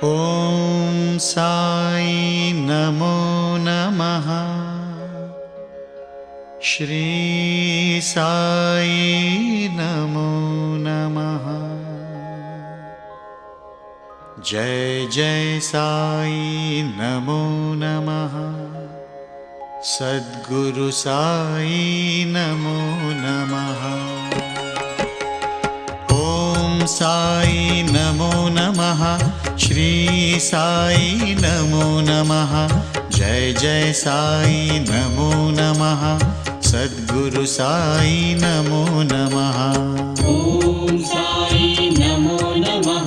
ॐ साई नमो नमः। श्री साई नमो नमः। जय जय साई नमो नमः। सद्गुरु साई नमो नमः। ॐ साई नमो नमः। श्री साई नमो नमः। जय जय साई नमो नमः। सद्गुरु साई नमो नमः। ॐ साई नमो नमः।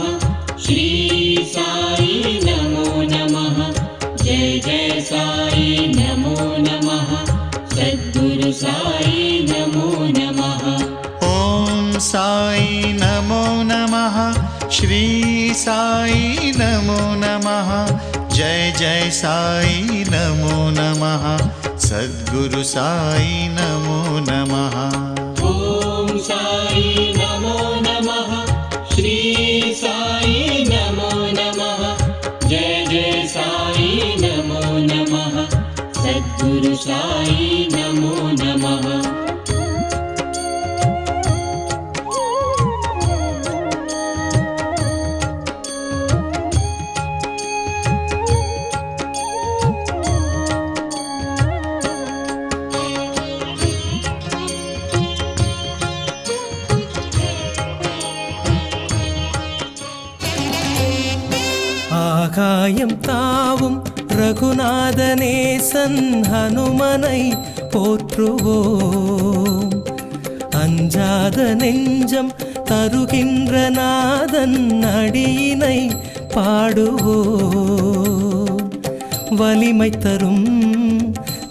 श्री साई नमो नमः। जय जय साई नमो नमः। सद्गुरु साई नमो नमः। ॐ साई नमो नमः। श्री साई नमो नमः। जय जय साई नमो नमः। सद्गुरु साई नमो नमः। ॐ साई नमो नमः। श्री साई नमो नमः। जय जय साई नमो नमः। सद्गुरु साई नमो नमः। ஆகாயம் தாவும் ரகுநாதனேசன் ஹனுமனை போற்றுவோம். அஞ்சாத நெஞ்சம் தருகின்ற நாதன் அடியினை பாடுவோம். வலிமை தரும்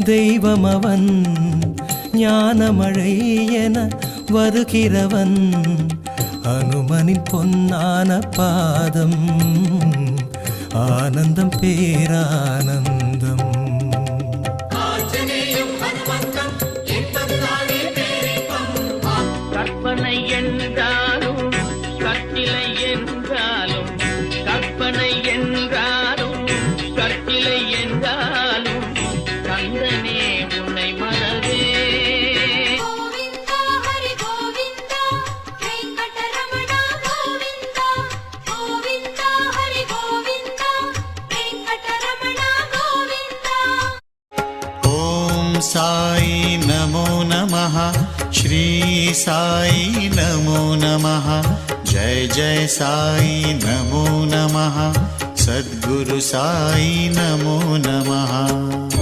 தெய்வமவன், ஞானமழை என வருகிறவன். ஹனுமனின் பொன்னான பாதம் ஆனந்தம் பேரானந்தம். கற்பனை என்றாலும் கற்சிலை என்றாலும், கற்பனை என்றாலும் கற்சிலை என்றாலும் கந்தனே உன்னை மறவே. साई नमो नमः। श्री साई नमो नमः। जय जय साई नमो नमः। सद्गुरु साई नमो नमः।